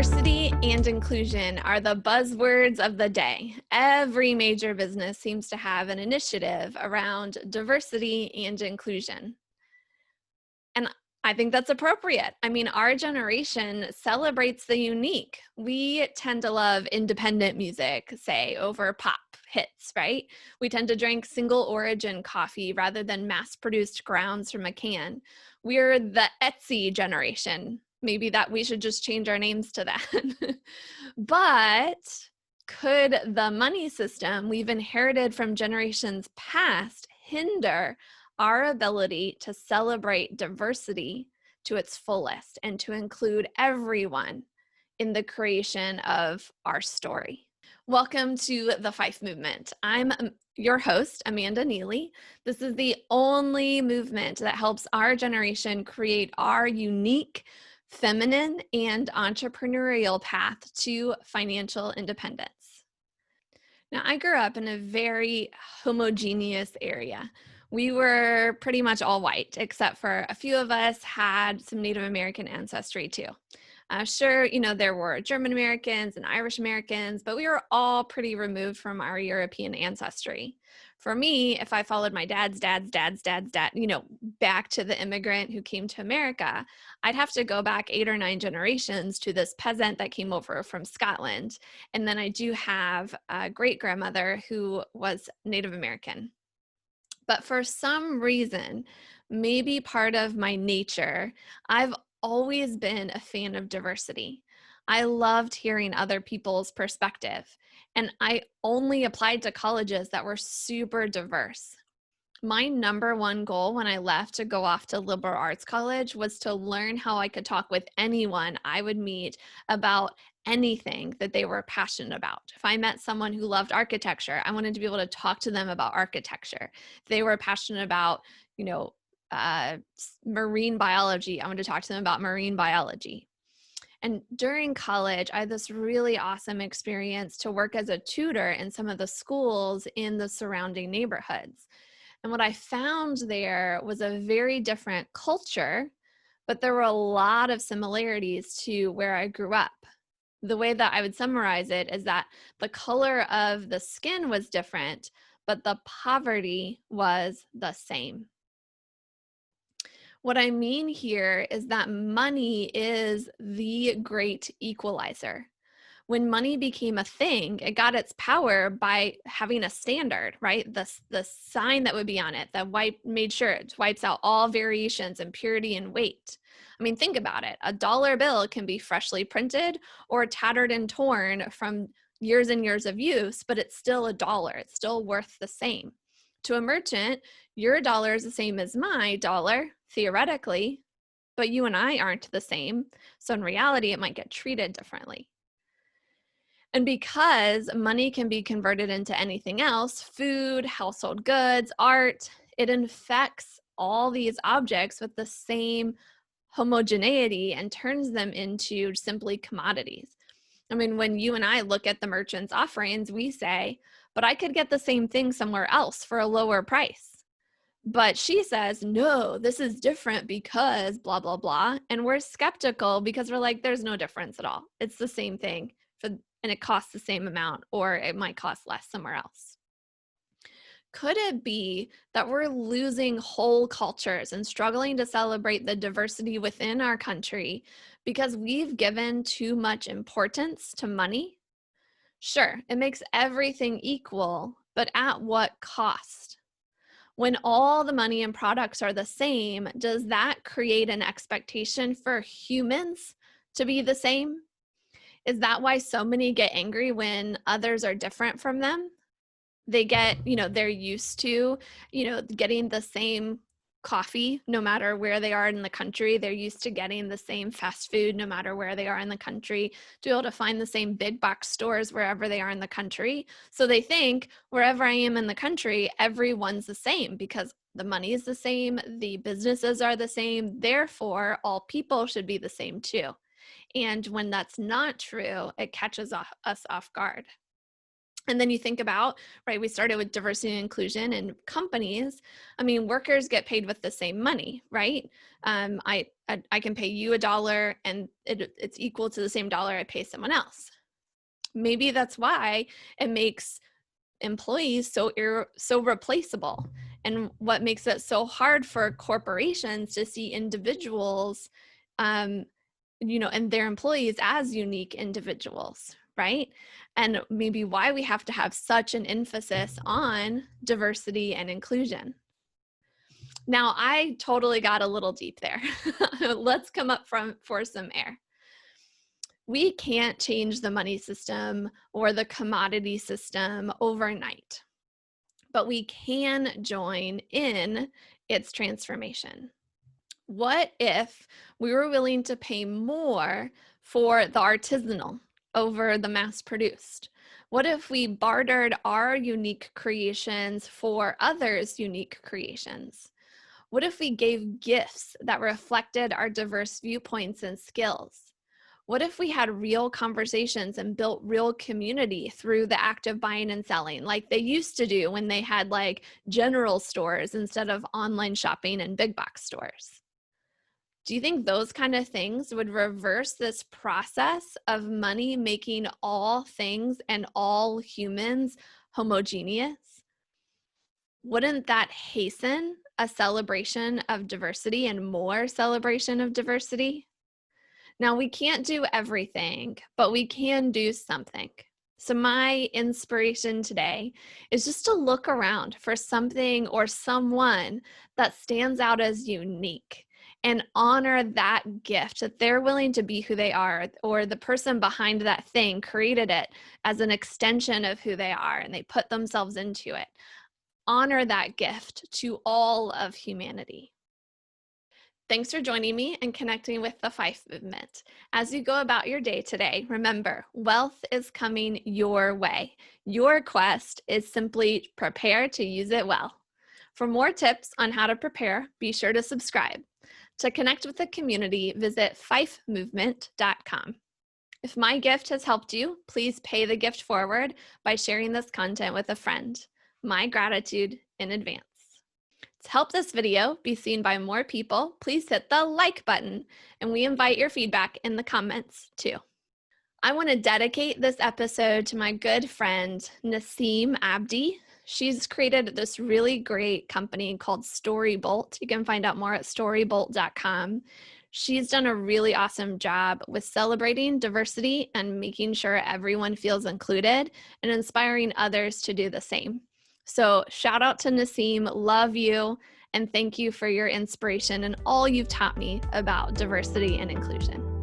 Diversity and inclusion are the buzzwords of the day. Every major business seems to have an initiative around diversity and inclusion. And I think that's appropriate. I mean, our generation celebrates the unique. We tend to love independent music, say, over pop hits, right? We tend to drink single origin coffee rather than mass-produced grounds from a can. We're the Etsy generation. Maybe that we should just change our names to that. But could the money system we've inherited from generations past hinder our ability to celebrate diversity to its fullest and to include everyone in the creation of our story? Welcome to the Fife Movement. I'm your host, Amanda Neely. This is the only movement that helps our generation create our unique, feminine, and entrepreneurial path to financial independence. Now, I grew up in a very homogeneous area. We were pretty much all white, except for a few of us had some Native American ancestry too. Sure, there were German Americans and Irish Americans, but we were all pretty removed from our European ancestry. For me, if I followed my dad's dad, back to the immigrant who came to America, I'd have to go back 8 or 9 generations to this peasant that came over from Scotland. And then I do have a great-grandmother who was Native American. But for some reason, maybe part of my nature, I've always been a fan of diversity. I loved hearing other people's perspective, and I only applied to colleges that were super diverse. My number one goal when I left to go off to liberal arts college was to learn how I could talk with anyone I would meet about anything that they were passionate about. If I met someone who loved architecture, I wanted to be able to talk to them about architecture. If they were passionate about, marine biology, I wanted to talk to them about marine biology. And during college, I had this really awesome experience to work as a tutor in some of the schools in the surrounding neighborhoods. And what I found there was a very different culture, but there were a lot of similarities to where I grew up. The way that I would summarize it is that the color of the skin was different, but the poverty was the same. What I mean here is that money is the great equalizer. When money became a thing, it got its power by having a standard, right? The sign that would be on it that made sure it wipes out all variations in purity and weight. I mean, think about it. A dollar bill can be freshly printed or tattered and torn from years and years of use, but it's still a dollar. It's still worth the same. To a merchant, your dollar is the same as my dollar, theoretically, but you and I aren't the same. So in reality, it might get treated differently. And because money can be converted into anything else, food, household goods, art, it infects all these objects with the same homogeneity and turns them into simply commodities. I mean, when you and I look at the merchant's offerings, we say, but I could get the same thing somewhere else for a lower price. But she says, no, this is different because blah, blah, blah. And we're skeptical because we're like, there's no difference at all. It's the same thing, and it costs the same amount, or it might cost less somewhere else. Could it be that we're losing whole cultures and struggling to celebrate the diversity within our country because we've given too much importance to money? Sure, it makes everything equal, but at what cost? When all the money and products are the same, does that create an expectation for humans to be the same? Is that why so many get angry when others are different from them? They get, they're used to, getting the same coffee no matter where they are in the country. They're used to getting the same fast food no matter where they are in the country, to be able to find the same big box stores wherever they are in the country. So they think wherever I am in the country, everyone's the same because the money is the same, the businesses are the same, therefore all people should be the same too. And when that's not true, it catches us off guard. And then you think about, right, we started with diversity and inclusion in companies. I mean, workers get paid with the same money, right? I can pay you $1 and it's equal to the same dollar I pay someone else. Maybe that's why it makes employees so replaceable, and what makes it so hard for corporations to see individuals, um, and their employees as unique individuals, right? And maybe why we have to have such an emphasis on diversity and inclusion. Now, I totally got a little deep there. Let's come up for some air. We can't change the money system or the commodity system overnight, but we can join in its transformation. What if we were willing to pay more for the artisanal over the mass produced? What if we bartered our unique creations for others' unique creations? What if we gave gifts that reflected our diverse viewpoints and skills? What if we had real conversations and built real community through the act of buying and selling, like they used to do when they had like general stores instead of online shopping and big box stores? Do you think those kind of things would reverse this process of money making all things and all humans homogeneous? Wouldn't that hasten a celebration of diversity and more celebration of diversity? Now, we can't do everything, but we can do something. So my inspiration today is just to look around for something or someone that stands out as unique and honor that gift, that they're willing to be who they are, or the person behind that thing created it as an extension of who they are and they put themselves into it. Honor that gift to all of humanity. Thanks for joining me and connecting with the Fife movement. As you go about your day today, remember, wealth is coming your way. Your quest is simply prepare to use it well. For more tips on how to prepare, be sure to subscribe. To connect with the community, visit fifemovement.com. If my gift has helped you, please pay the gift forward by sharing this content with a friend. My gratitude in advance. To help this video be seen by more people, please hit the like button, and we invite your feedback in the comments too. I want to dedicate this episode to my good friend, Naseem Abdi. She's created this really great company called Storybolt. You can find out more at storybolt.com. She's done a really awesome job with celebrating diversity and making sure everyone feels included and inspiring others to do the same. So shout out to Naseem, love you, and thank you for your inspiration and all you've taught me about diversity and inclusion.